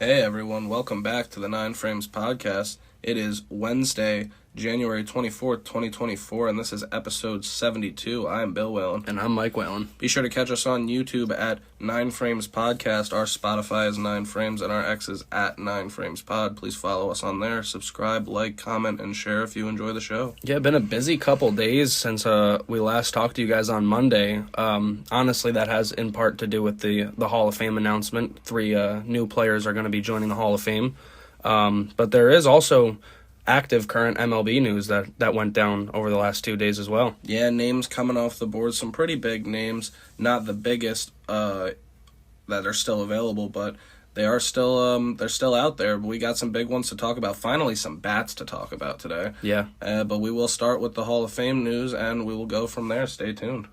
Hey everyone, welcome back to the Nine Frames podcast. It is Wednesday, January 24th, 2024, and this is episode 72. I am Bill Whalen. And I'm Mike Whalen. Be sure to catch us on YouTube at 9 Frames Podcast. Our Spotify is 9 Frames, and our X is at 9 Frames Pod. Please follow us on there. Subscribe, like, comment, and share if you enjoy the show. Yeah, been a busy couple days since we last talked to you guys on Monday. Honestly, that has in part to do with the Hall of Fame announcement. 3 new players are going to be joining the Hall of Fame. But there is also active current MLB news that went down over the last 2 days as well. Yeah, names coming off the board, some pretty big names, not the biggest that are still available, but they're still out there. But we got some big ones to talk about. Finally, some bats to talk about today. Yeah. But we will start with the Hall of Fame news, and we will go from there. Stay tuned.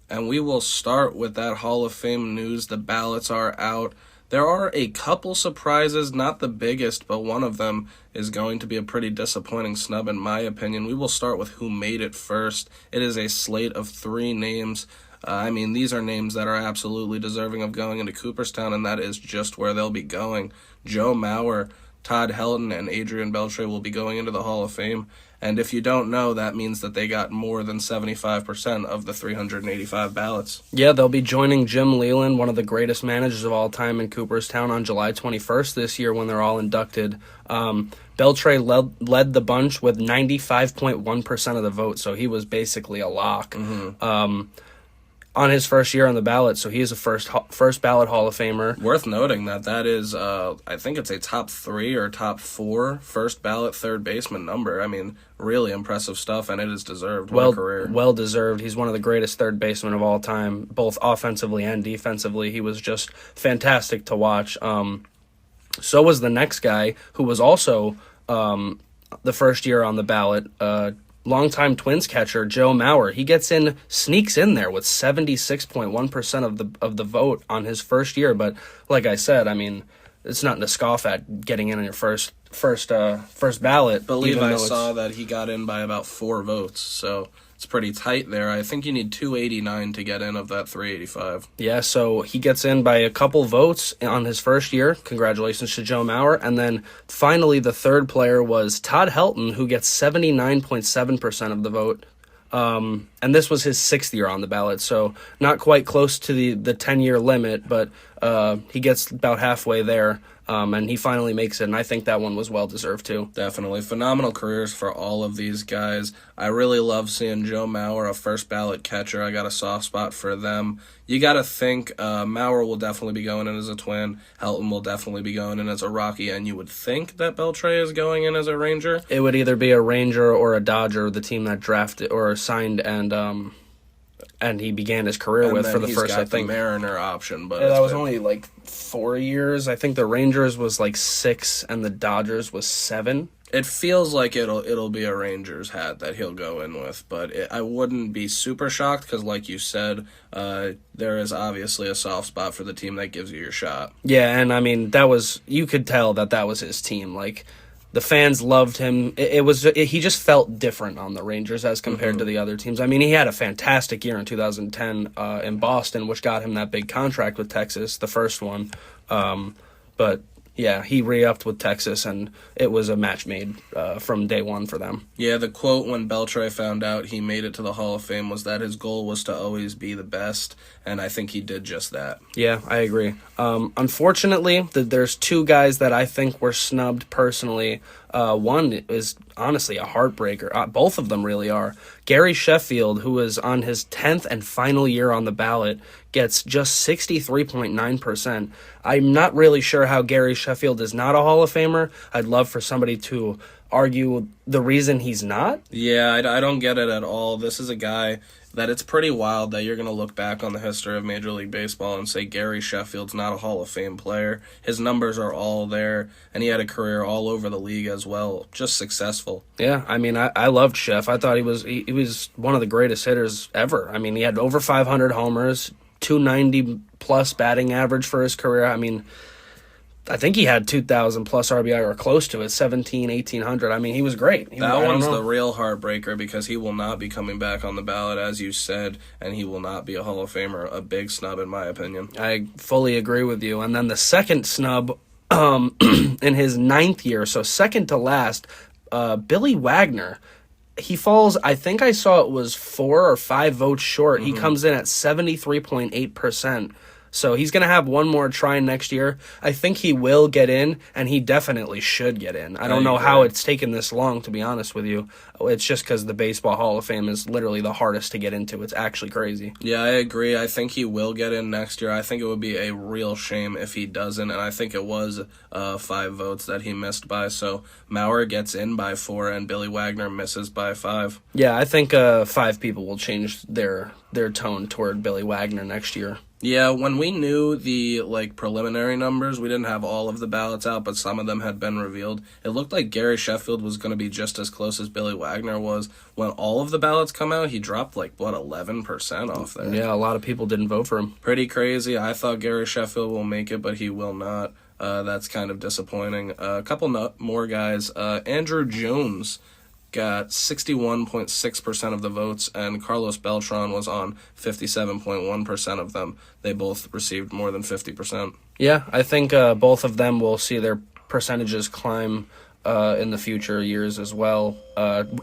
And we will start with that Hall of Fame news. The ballots are out. There are a couple surprises, not the biggest, but one of them is going to be a pretty disappointing snub in my opinion. We will start with who made it first. It is a slate of 3 names. These are names that are absolutely deserving of going into Cooperstown, and that is just where they'll be going. Joe Mauer, Todd Helton, and Adrian Beltre will be going into the Hall of Fame. And if you don't know, that means that they got more than 75% of the 385 ballots. Yeah, they'll be joining Jim Leyland, one of the greatest managers of all time in Cooperstown, on July 21st this year when they're all inducted. Beltre led the bunch with 95.1% of the vote, so he was basically a lock. On his first year on the ballot, so he is a first ballot Hall of Famer. Worth noting that is, I think it's a top 3 or top 4 first ballot third baseman number. I mean, really impressive stuff, and it is deserved. What a career. Well deserved. He's one of the greatest third basemen of all time, both offensively and defensively. He was just fantastic to watch. So was the next guy, who was also the first year on the ballot, longtime Twins catcher Joe Mauer. He sneaks in there with 76.1% of the vote on his first year. But like I said, I mean, it's nothing to scoff at getting in on your first ballot. Believe I saw that he got in by about 4 votes, so it's pretty tight there. I think you need 289 to get in of that 385. Yeah, so he gets in by a couple votes on his first year. Congratulations to Joe Mauer. And then finally, the third player was Todd Helton, who gets 79.7% of the vote. And this was his 6th year on the ballot, so not quite close to the 10-year limit, but he gets about halfway there. And he finally makes it, and I think that one was well-deserved, too. Definitely. Phenomenal careers for all of these guys. I really love seeing Joe Mauer, a first-ballot catcher. I got a soft spot for them. You got to think Mauer will definitely be going in as a Twin. Helton will definitely be going in as a Rocky, and you would think that Beltre is going in as a Ranger. It would either be a Ranger or a Dodger, the team that drafted or signed and he began his career with for the first, I think. The Mariner option, but that was only like 4 years. I think the Rangers was like 6 and the Dodgers was 7. It feels like it'll be a Rangers hat that he'll go in with, but I wouldn't be super shocked because, like you said, there is obviously a soft spot for the team that gives you your shot. Yeah, and I mean you could tell that was his team. Like, the fans loved him. He just felt different on the Rangers as compared to the other teams. I mean, he had a fantastic year in 2010 in Boston, which got him that big contract with Texas, the first one. But yeah, he re-upped with Texas, and it was a match made from day one for them. Yeah, the quote when Beltre found out he made it to the Hall of Fame was that his goal was to always be the best, and I think he did just that. Yeah, I agree. Unfortunately, there's 2 guys that I think were snubbed personally. One is honestly a heartbreaker. Both of them really are. Gary Sheffield, who is on his 10th and final year on the ballot, gets just 63.9%. I'm not really sure how Gary Sheffield is not a Hall of Famer. I'd love for somebody to argue the reason he's not. Yeah, I don't get it at all. This is a guy that it's pretty wild that you're going to look back on the history of Major League Baseball and say Gary Sheffield's not a Hall of Fame player. His numbers are all there, and he had a career all over the league as well, just successful. Yeah, I mean, I loved Sheff. I thought he was one of the greatest hitters ever. I mean, he had over 500 homers, 290-plus batting average for his career. I mean, I think he had 2,000 plus RBI or close to it, 17, 1,800. I mean, he was great. That one's the real heartbreaker because he will not be coming back on the ballot, as you said, and he will not be a Hall of Famer. A big snub, in my opinion. I fully agree with you. And then the second snub in his 9th year, so second to last, Billy Wagner. He falls, I think I saw it was 4 or 5 votes short. He comes in at 73.8%. So he's going to have one more try next year. I think he will get in, and he definitely should get in. I don't know how it's taken this long, to be honest with you. It's just because the Baseball Hall of Fame is literally the hardest to get into. It's actually crazy. Yeah, I agree. I think he will get in next year. I think it would be a real shame if he doesn't, and I think it was 5 votes that he missed by. So Mauer gets in by 4, and Billy Wagner misses by 5. Yeah, I think 5 people will change their tone toward Billy Wagner next year. Yeah, when we knew the preliminary numbers, we didn't have all of the ballots out, but some of them had been revealed. It looked like Gary Sheffield was going to be just as close as Billy Wagner was. When all of the ballots come out, he dropped 11% off there. Yeah, a lot of people didn't vote for him. Pretty crazy. I thought Gary Sheffield will make it, but he will not. That's kind of disappointing. A couple more guys. Andrew Jones got 61.6% of the votes, and Carlos Beltran was on 57.1% of them. They both received more than 50%. Yeah, I think both of them will see their percentages climb in the future years as well.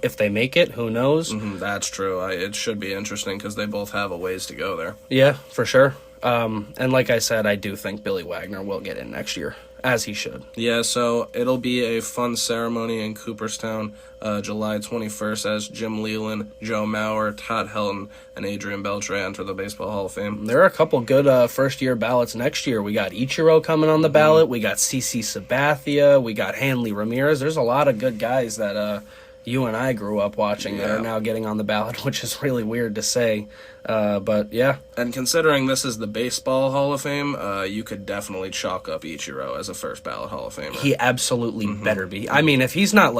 If they make it, who knows? That's true. It should be interesting because they both have a ways to go there. Yeah, for sure. And like I said, I do think Billy Wagner will get in next year, as he should. Yeah, so it'll be a fun ceremony in Cooperstown, July 21st, as Jim Leyland, Joe Mauer, Todd Helton, and Adrian Beltre enter the Baseball Hall of Fame. There are a couple good first-year ballots next year. We got Ichiro coming on the ballot. We got CC Sabathia. We got Hanley Ramirez. There's a lot of good guys that you and I grew up watching that are now getting on the ballot, which is really weird to say. But yeah. And considering this is the Baseball Hall of Fame, you could definitely chalk up Ichiro as a first ballot Hall of Famer. He absolutely better be. I mean, if he's not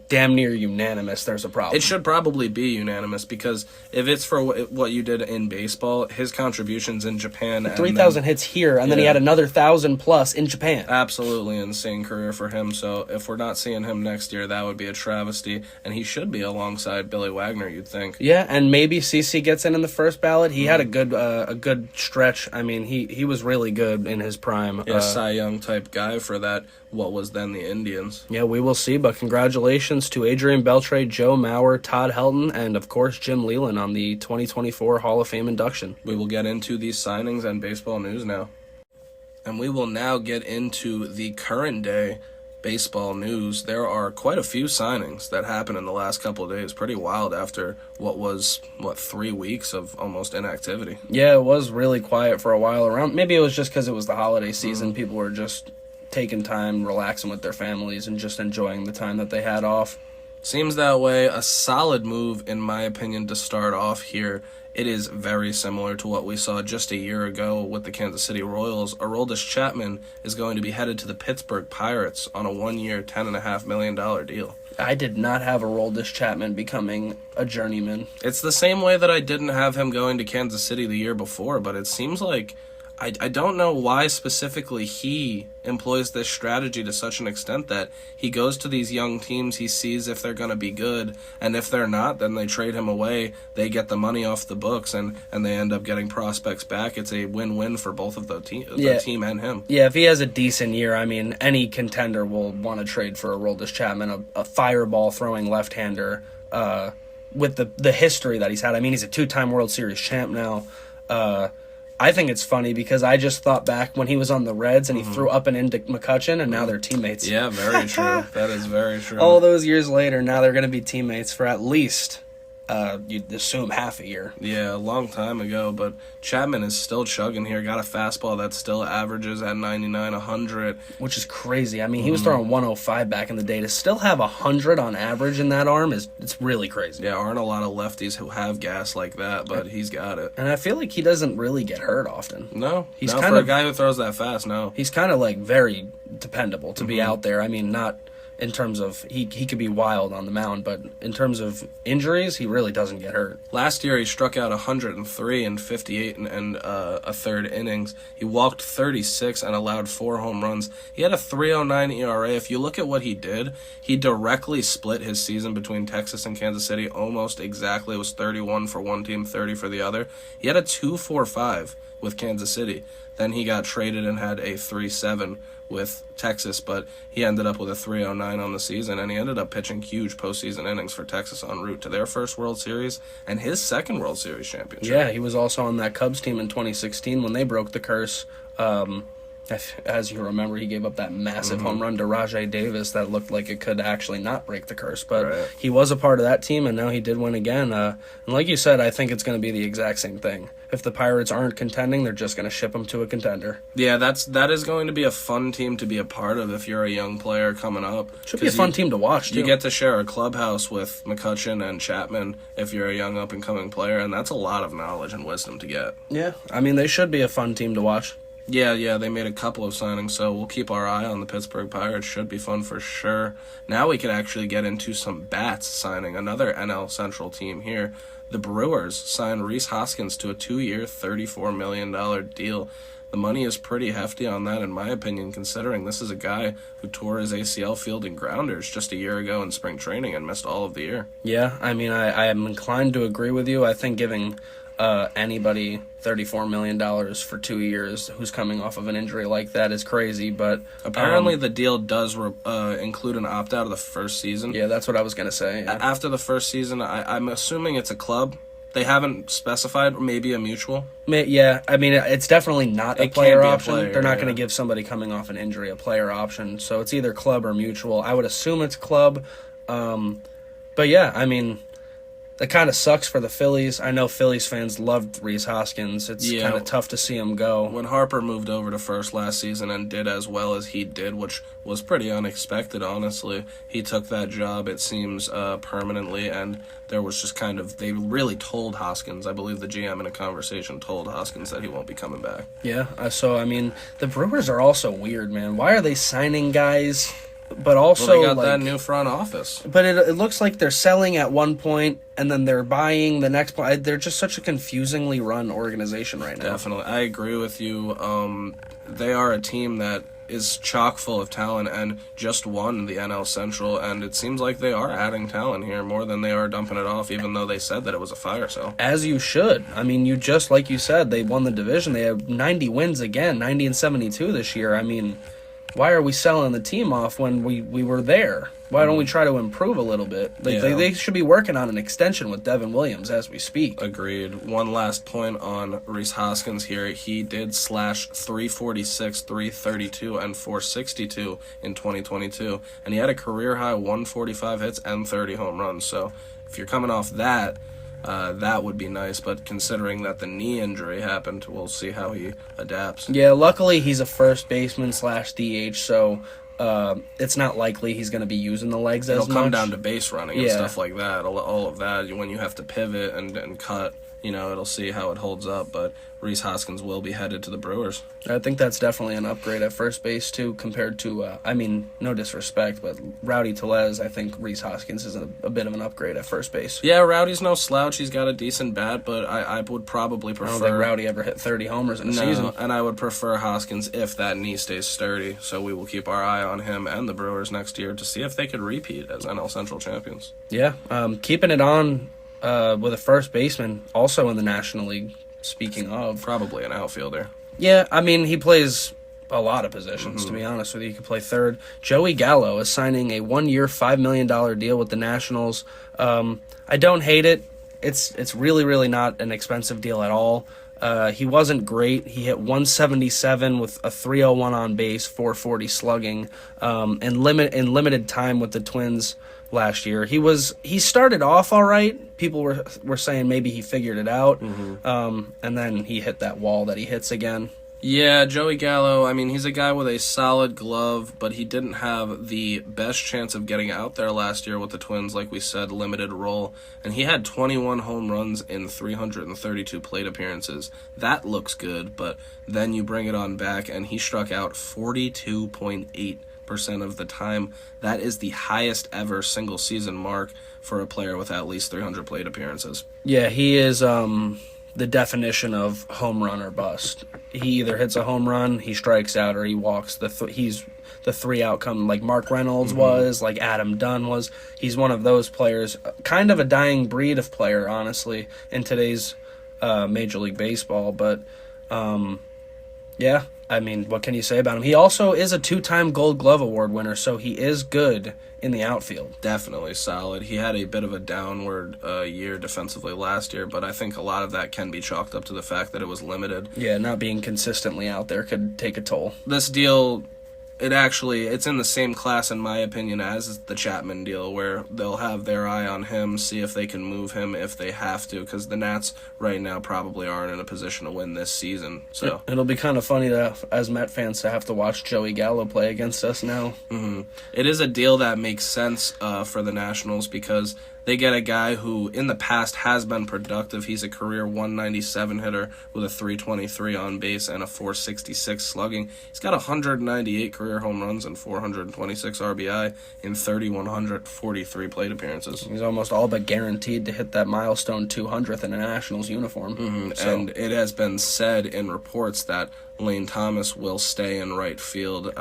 damn near unanimous, there's a problem. It should probably be unanimous because if it's for what you did in baseball, his contributions in Japan. 3,000 hits here, and then he had another 1,000 plus in Japan. Absolutely insane career for him. So if we're not seeing him next year, that would be a travesty. And he should be alongside Billy Wagner, you'd think. Yeah, and maybe CC gets in the first ballot. He had a good stretch. I mean, he was really good in his prime. Yeah, Cy Young type guy for that, what was then the Indians. Yeah, we will see, but congratulations to Adrian Beltre, Joe Mauer, Todd Helton, and of course Jim Leyland on the 2024 Hall of Fame induction. We will get into these signings and baseball news now. And we will now get into the current day baseball news. There are quite a few signings that happened in the last couple of days. Pretty wild after what was 3 weeks of almost inactivity. Yeah, it was really quiet for a while around. Maybe it was just because it was the holiday season. People were just taking time, relaxing with their families, and just enjoying the time that they had off. Seems that way. A solid move, in my opinion, to start off here. It is very similar to what we saw just a year ago with the Kansas City Royals. Aroldis Chapman is going to be headed to the Pittsburgh Pirates on a 1-year, $10.5 million deal. I did not have Aroldis Chapman becoming a journeyman. It's the same way that I didn't have him going to Kansas City the year before, but it seems like I don't know why specifically he employs this strategy to such an extent that he goes to these young teams, he sees if they're going to be good, and if they're not, then they trade him away, they get the money off the books, and they end up getting prospects back. It's a win-win for both of the team and him. Yeah, if he has a decent year, I mean, any contender will want to trade for Aroldis Chapman, a fireball-throwing left-hander with the history that he's had. I mean, he's a 2-time World Series champ now. I think it's funny because I just thought back when he was on the Reds and he threw up and into McCutchen, and now they're teammates. Yeah, very true. That is very true. All those years later, now they're going to be teammates for at least, you'd assume, half a year. Yeah, a long time ago, but Chapman is still chugging here. Got a fastball that still averages at 99, 100. Which is crazy. I mean, he was throwing 105 back in the day. To still have 100 on average in that arm it's really crazy. Yeah, aren't a lot of lefties who have gas like that, but he's got it. And I feel like he doesn't really get hurt often. No, he's kind of a guy who throws that fast, no. He's kind of very dependable to be out there. I mean, in terms of he could be wild on the mound, but in terms of injuries, he really doesn't get hurt. Last year, he struck out 103 in 58 and a third innings. He walked 36 and allowed 4 home runs. He had a 3.09 ERA. If you look at what he did, he directly split his season between Texas and Kansas City almost exactly. It was 31 for one team, 30 for the other. He had a 2.45 with Kansas City. Then he got traded and had a 3.7 with Texas, but he ended up with a 3.09 on the season, and he ended up pitching huge postseason innings for Texas en route to their first World Series and his second World Series championship. Yeah, he was also on that Cubs team in 2016 when they broke the curse. As you remember, he gave up that massive home run to Rajai Davis that looked like it could actually not break the curse. But he was a part of that team, and now he did win again. And like you said, I think it's going to be the exact same thing. If the Pirates aren't contending, they're just going to ship them to a contender. Yeah, that is going to be a fun team to be a part of if you're a young player coming up. Should be a fun team to watch, too. You get to share a clubhouse with McCutchen and Chapman if you're a young up-and-coming player, and that's a lot of knowledge and wisdom to get. Yeah, I mean, they should be a fun team to watch. Yeah, they made a couple of signings, so we'll keep our eye on the Pittsburgh Pirates. Should be fun for sure. Now we could actually get into some bats signing. Another NL Central team here. The Brewers signed Rhys Hoskins to a 2-year, $34 million deal. The money is pretty hefty on that, in my opinion, considering this is a guy who tore his ACL fielding grounders just a year ago in spring training and missed all of the year. Yeah, I mean, I am inclined to agree with you. I think giving anybody $34 million for 2 years who's coming off of an injury like that is crazy, but apparently the deal does include an opt-out of the first season. Yeah, that's what I was going to say. Yeah. After the first season, I'm assuming it's a club. They haven't specified, maybe a mutual. Yeah, I mean, it's definitely not a player option. They're not going to yeah. give somebody coming off an injury a player option, so it's either club or mutual. I would assume it's club, but yeah, I mean, it kind of sucks for the Phillies. I know Phillies fans loved Rhys Hoskins. It's kind of tough to see him go. When Harper moved over to first last season and did as well as he did, which was pretty unexpected, honestly, he took that job, it seems, permanently, and there was just they really told Hoskins, I believe the GM in a conversation told Hoskins that he won't be coming back. Yeah, so, I mean, the Brewers are also weird, man. Why are they signing guys... But also, they got that new front office. But it looks like they're selling at one point, and then they're buying the next point. They're just such a confusingly run organization right now. Definitely. I agree with you. They are a team that is chock full of talent and just won the NL Central, and it seems like they are adding talent here more than they are dumping it off, even though they said that it was a fire sale. As you should. I mean, like you said, they won the division. They have 90 wins again, 90 and 72 this year. I mean... Why are we selling the team off when we were there? Why don't we try to improve a little bit? They should be working on an extension with Devin Williams as we speak. Agreed. One last point on Rhys Hoskins here. He did slash 346, 332, and 462 in 2022. And he had a career-high 145 hits and 30 home runs. So if you're coming off that... that would be nice, but considering that the knee injury happened, we'll see how he adapts. Yeah, luckily he's a first baseman / DH, so it's not likely he's going to be using the legs as much. It'll come down to base running and stuff like that. All of that, when you have to pivot and cut, it'll see how it holds up, but Rhys Hoskins will be headed to the Brewers. I think that's definitely an upgrade at first base, too, compared to, no disrespect, but Rowdy Tellez, I think Rhys Hoskins is a bit of an upgrade at first base. Yeah, Rowdy's no slouch. He's got a decent bat, but I would probably prefer... I don't think Rowdy ever hit 30 homers in a season. And I would prefer Hoskins if that knee stays sturdy, so we will keep our eye on him and the Brewers next year to see if they could repeat as NL Central champions. Yeah, keeping it on with a first baseman, also in the National League, speaking of... Probably an outfielder. Yeah, I mean, he plays a lot of positions, to be honest with you. He could play third. Joey Gallo is signing a 1-year, $5 million deal with the Nationals. I don't hate it. It's really, really not an expensive deal at all. He wasn't great. He hit 177 with a 301 on base, 440 slugging, in limited time with the Twins last year. He started off all right. People were saying maybe he figured it out, and then he hit that wall that he hits again. Yeah, Joey Gallo, I mean, he's a guy with a solid glove, but he didn't have the best chance of getting out there last year with the Twins, like we said, limited role. And he had 21 home runs in 332 plate appearances. That looks good, but then you bring it on back, and he struck out 42.8% 85% of the time. That is the highest ever single season mark for a player with at least 300 plate appearances. Yeah, he is the definition of home run or bust. He either hits a home run, he strikes out, or he walks. He's the three outcome like Mark Reynolds was, like Adam Dunn was. He's one of those players, kind of a dying breed of player, honestly, in today's Major League Baseball. But, yeah, I mean, what can you say about him? He also is a 2-time Gold Glove Award winner, so he is good in the outfield. Definitely solid. He had a bit of a downward year defensively last year, but I think a lot of that can be chalked up to the fact that it was limited. Yeah, not being consistently out there could take a toll. This deal, it's in the same class, in my opinion, as the Chapman deal, where they'll have their eye on him, see if they can move him if they have to, because the Nats right now probably aren't in a position to win this season. So it'll be kind of funny as Met fans to have to watch Joey Gallo play against us now. Mm-hmm. It is a deal that makes sense for the Nationals because they get a guy who in the past has been productive. He's a career 197 hitter with a 323 on base and a 466 slugging. He's got 198 career home runs and 426 RBI in 3,143 plate appearances. He's almost all but guaranteed to hit that milestone 200th in a Nationals uniform. Mm-hmm. So. And it has been said in reports that Lane Thomas will stay in right field,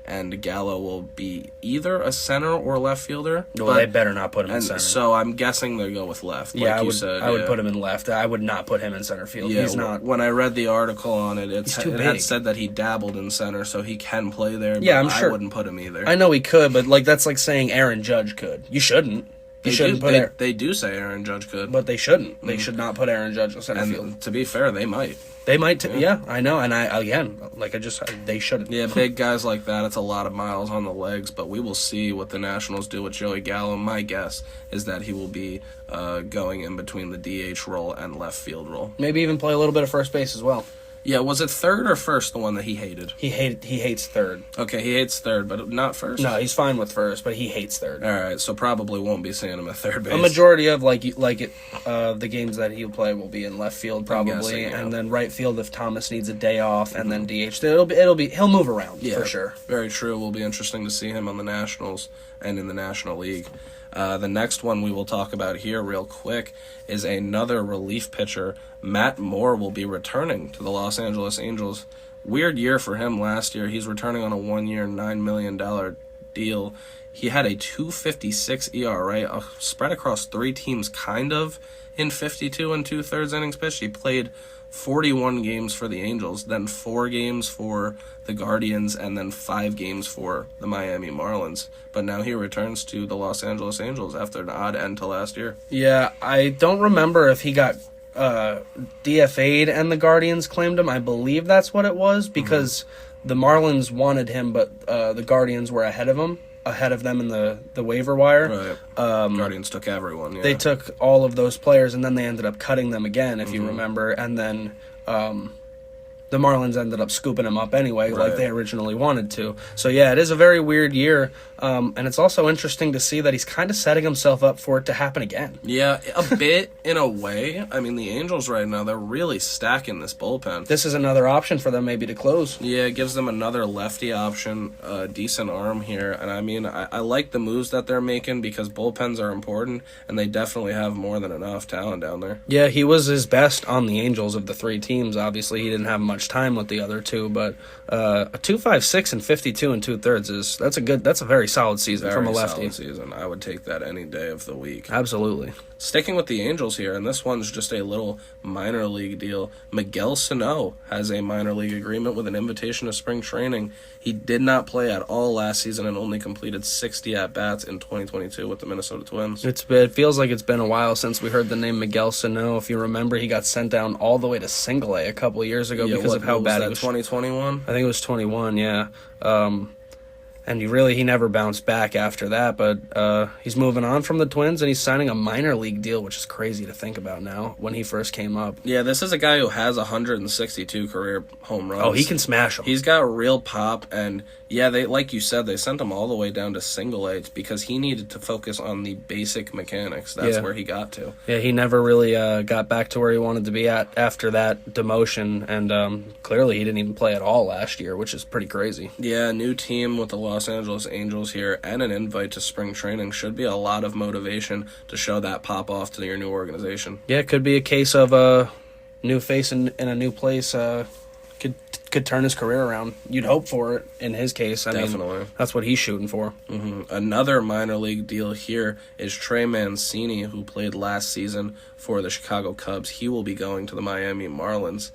and Gallo will be either a center or left fielder. Well, they better not put him in center. So I'm guessing they'll go with left. Yeah, like I would put him in left. I would not put him in center field. Yeah, He's not. When I read the article on it, it too had big. said that he dabbled in center, so he can play there. But Yeah, I'm sure. I wouldn't put him either. I know he could, but that's like saying Aaron Judge could. You shouldn't. They do say Aaron Judge could, but they shouldn't. They should not put Aaron Judge in center field. To be fair, they might. They might, yeah, I know, and they shouldn't. Yeah, big guys like that, it's a lot of miles on the legs, but we will see what the Nationals do with Joey Gallo. My guess is that he will be going in between the DH role and left field role. Maybe even play a little bit of first base as well. Yeah, was it third or first, the one that he hated? He hates third. Okay, he hates third, but not first? No, he's fine with first, but he hates third. All right, so probably won't be seeing him at third base. A majority of the games that he'll play will be in left field probably, guessing, yeah. and then right field if Thomas needs a day off, and then DH. He'll move around for sure. Very true. It will be interesting to see him on the Nationals and in the National League. The next one we will talk about here real quick is another relief pitcher. Matt Moore will be returning to the Los Angeles Angels. Weird year for him last year. He's returning on a 1-year, $9 million deal. He had a 2.56 ERA, spread across 3 teams kind of in 52 and 2/3 innings pitched. He played 41 games for the Angels, then 4 games for the Guardians, and then 5 games for the Miami Marlins. But now he returns to the Los Angeles Angels after an odd end to last year. Yeah, I don't remember if he got DFA'd and the Guardians claimed him. I believe that's what it was, because the Marlins wanted him, but the Guardians were ahead of them in the waiver wire. Right. Guardians took everyone. Yeah. They took all of those players, and then they ended up cutting them again, if you remember. And then the Marlins ended up scooping him up anyway, like they originally wanted to. So, yeah, it is a very weird year. And it's also interesting to see that he's kind of setting himself up for it to happen again. Yeah, a bit in a way. I mean, the Angels right now, they're really stacking this bullpen. This is another option for them maybe to close. Yeah, it gives them another lefty option, a decent arm here. And I mean, I like the moves that they're making because bullpens are important, and they definitely have more than enough talent down there. Yeah, he was his best on the Angels of the 3 teams. Obviously, he didn't have much time with the other 2, but a 2.56 and 52 and 2/3 that's a very solid season from a lefty. Solid season. I would take that any day of the week. Absolutely. Sticking with the Angels here, and this one's just a little minor league deal. Miguel Sano has a minor league agreement with an invitation to spring training. He did not play at all last season and only completed 60 at-bats in 2022 with the Minnesota Twins. It feels like it's been a while since we heard the name Miguel Sano. If you remember, he got sent down all the way to Single A a couple of years ago because of how bad he was. 2021? I think it was 21, yeah. And he never bounced back after that, but he's moving on from the Twins, and he's signing a minor league deal, which is crazy to think about now when he first came up. Yeah, this is a guy who has 162 career home runs. Oh, he can smash them. He's got real pop, and yeah, they like you said, they sent him all the way down to Single A because he needed to focus on the basic mechanics. That's where he got to. Yeah, he never really got back to where he wanted to be at after that demotion, and clearly he didn't even play at all last year, which is pretty crazy. Yeah, new team with a lot Los Angeles Angels here and an invite to spring training should be a lot of motivation to show that pop off to your new organization. Yeah, it could be a case of a new face in a new place could turn his career around. You'd hope for it in his case. I mean, that's what he's shooting for. Another minor league deal here is Trey Mancini, who played last season for the Chicago Cubs. He will be going to the Miami Marlins.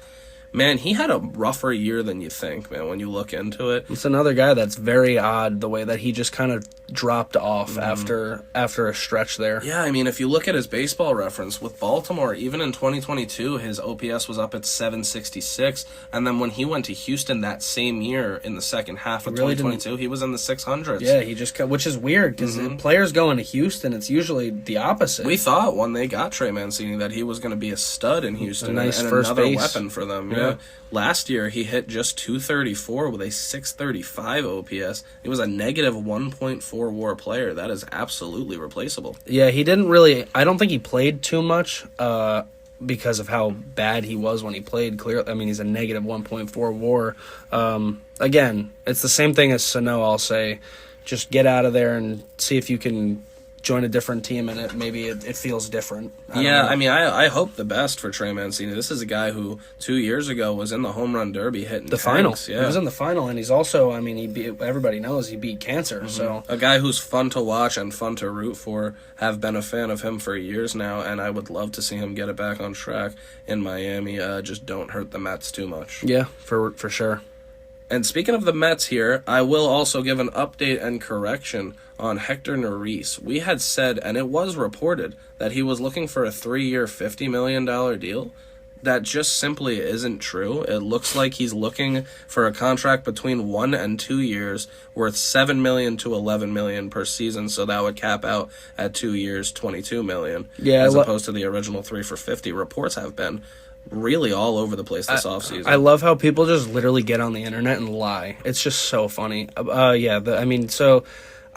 Man, he had a rougher year than you think, man, when you look into it. It's another guy that's very odd, the way that he just kind of dropped off after a stretch there. Yeah, I mean, if you look at his baseball reference, with Baltimore, even in 2022, his OPS was up at 766, and then when he went to Houston that same year in the second half of 2022, he was in the 600s. Yeah, he just which is weird, because players going to Houston, it's usually the opposite. We thought when they got Trey Mancini that he was going to be a stud in Houston, a nice and first another base weapon for them. Yeah. Last year, he hit just 234 with a 635 OPS. He was a negative 1.4 WAR player. That is absolutely replaceable. Yeah, he didn't really... I don't think he played too much because of how bad he was when he played. Clearly, I mean, he's a negative 1.4 WAR. Again, it's the same thing as Sano, I'll say. Just get out of there and see if you can join a different team, and maybe it feels different. I mean, I hope the best for Trey Mancini. This is a guy who 2 years ago was in the home run derby hitting the finals. Yeah. He was in the final, and he's also, I mean, everybody knows he beat cancer. So a guy who's fun to watch and fun to root for. Have been a fan of him for years now, and I would love to see him get it back on track in Miami. Just don't hurt the Mets too much. Yeah, for sure. And speaking of the Mets here, I will also give an update and correction on Hector Neris. We had said, and it was reported, that he was looking for a 3-year, $50 million deal. That just simply isn't true. It looks like he's looking for a contract between 1 and 2 years worth $7 million to $11 million per season, so that would cap out at 2 years, $22 million, as opposed to the original 3 for $50. Reports have been really all over the place this offseason. I love how people just literally get on the internet and lie. It's just so funny.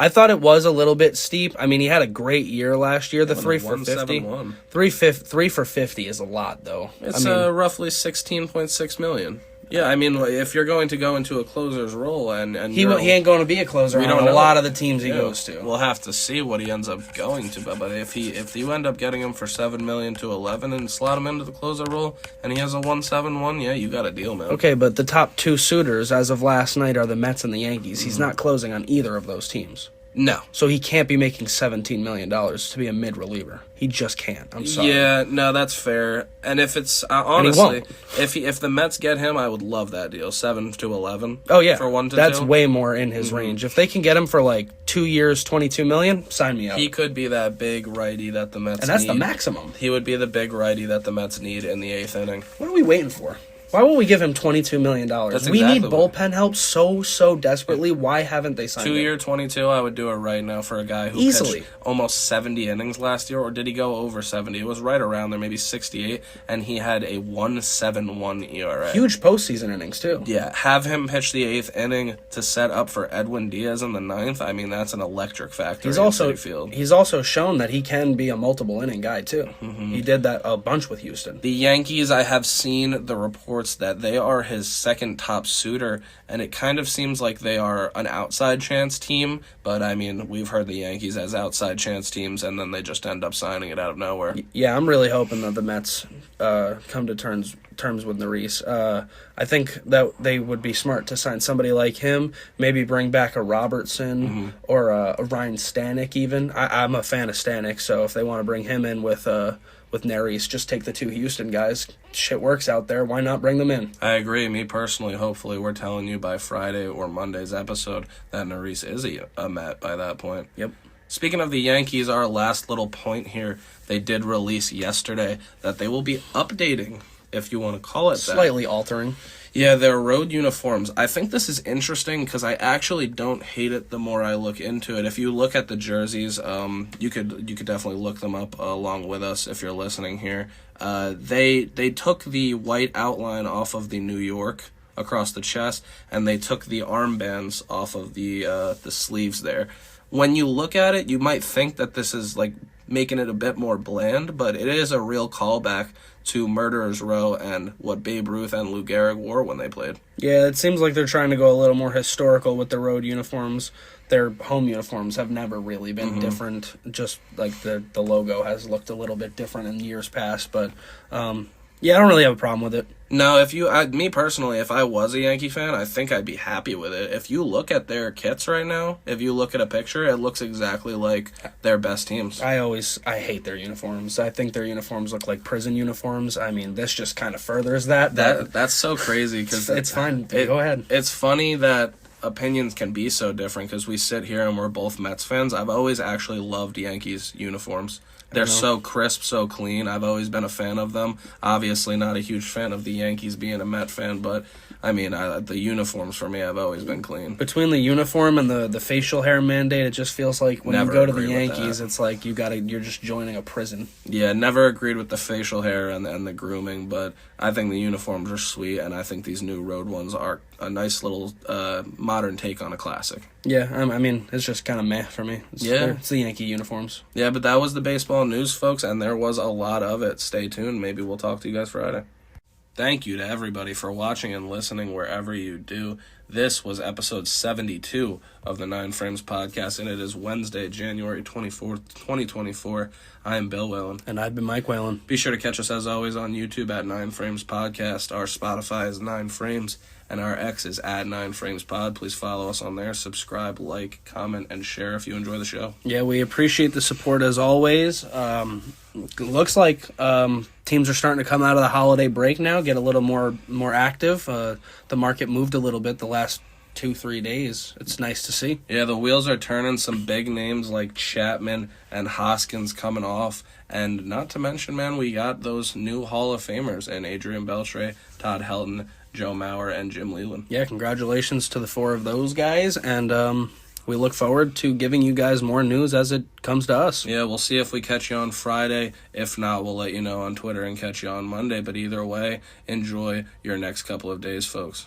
I thought it was a little bit steep. I mean, he had a great year last year. The 3 for 50. 3 for 50 is a lot, though. It's roughly $16.6 million. Yeah, I mean, if you're going to go into a closer's role and he ain't going to be a closer on a lot of the teams he goes to. We'll have to see what he ends up going to, but if you end up getting him for $7 million to $11 million and slot him into the closer role and he has a 1.71, yeah, you got a deal, man. Okay, but the top two suitors as of last night are the Mets and the Yankees. He's not closing on either of those teams. No. So he can't be making $17 million to be a mid-reliever. He just can't. I'm sorry. Yeah, no, that's fair. And if it's, honestly, if the Mets get him, I would love that deal. 7 to 11. Oh, yeah. For 1 to 2. That's way more in his range. If they can get him for like 2 years, $22 million, sign me up. He could be that big righty that the Mets need. And that's the maximum. He would be the big righty that the Mets need in the 8th inning. What are we waiting for? Why won't we give him $22 million? We need bullpen help so desperately. Why haven't they signed him? 2 year, 22, I would do it right now for a guy who pitched almost 70 innings last year. Or did he go over 70? It was right around there, maybe 68, and he had a 1.71 ERA. Huge postseason innings, too. Yeah, have him pitch the 8th inning to set up for Edwin Diaz in the 9th. I mean, that's an electric factor in Citi Field. He's also shown that he can be a multiple inning guy, too. He did that a bunch with Houston. The Yankees, I have seen the reports that they are his second top suitor, and it kind of seems like they are an outside chance team, but I mean, we've heard the Yankees as outside chance teams, and then they just end up signing it out of nowhere. Yeah, I'm really hoping that the Mets come to terms with Neris. I think that they would be smart to sign somebody like him, maybe bring back a Robertson or a Ryan Stanek even. I'm a fan of Stanek, so if they want to bring him in with Neris, just take the 2 Houston guys. Shit works out there. Why not bring them in? I agree. Me personally, hopefully, we're telling you by Friday or Monday's episode that Neris is a Met by that point. Yep. Speaking of the Yankees, our last little point here, they did release yesterday that they will be updating, if you want to call it that. Slightly altering. Yeah, their road uniforms. I think this is interesting because I actually don't hate it the more I look into it. If you look at the jerseys, you could definitely look them up along with us if you're listening here. They took the white outline off of the New York across the chest, and they took the armbands off of the sleeves there. When you look at it, you might think that this is like making it a bit more bland, but it is a real callback to Murderers Row and what Babe Ruth and Lou Gehrig wore when they played. Yeah, it seems like they're trying to go a little more historical with the road uniforms. Their home uniforms have never really been different, just like the logo has looked a little bit different in years past, but yeah, I don't really have a problem with it. No, me personally, if I was a Yankee fan, I think I'd be happy with it. If you look at their kits right now, if you look at a picture, it looks exactly like their best teams. I hate their uniforms. I think their uniforms look like prison uniforms. I mean, this just kind of furthers that. That's so crazy because it's fine. Go ahead. It's funny that opinions can be so different because we sit here and we're both Mets fans. I've always actually loved Yankees uniforms. They're so crisp, so clean. I've always been a fan of them. Obviously not a huge fan of the Yankees being a Met fan, but I mean, the uniforms for me have always been clean. Between the uniform and the facial hair mandate, it just feels like when you go to the Yankees, it's like you're just joining a prison. Yeah, never agreed with the facial hair and the grooming, but I think the uniforms are sweet, and I think these new road ones are a nice little modern take on a classic. Yeah, I mean, it's just kind of meh for me. It's the Yankee uniforms. Yeah, but that was the baseball news, folks, and there was a lot of it. Stay tuned. Maybe we'll talk to you guys Friday. Thank you to everybody for watching and listening wherever you do. This was episode 72 of the 9 Frames podcast, and it is Wednesday, January 24th, 2024. I am Bill Whalen. And I've been Mike Whalen. Be sure to catch us, as always, on YouTube at 9 Frames Podcast. Our Spotify is 9 Frames, and our X is at 9 Frames Pod. Please follow us on there. Subscribe, like, comment, and share if you enjoy the show. Yeah, we appreciate the support, as always. Looks like teams are starting to come out of the holiday break now, get a little more active. The market moved a little bit the last 2-3 days. It's nice to see. Yeah, the wheels are turning. Some big names like Chapman and Hoskins coming off. And not to mention, man, we got those new Hall of Famers in Adrian Beltre, Todd Helton, Joe Mauer, and Jim Leyland. Yeah, congratulations to the 4 of those guys. And we look forward to giving you guys more news as it comes to us. Yeah, we'll see if we catch you on Friday. If not, we'll let you know on Twitter and catch you on Monday. But either way, enjoy your next couple of days, folks.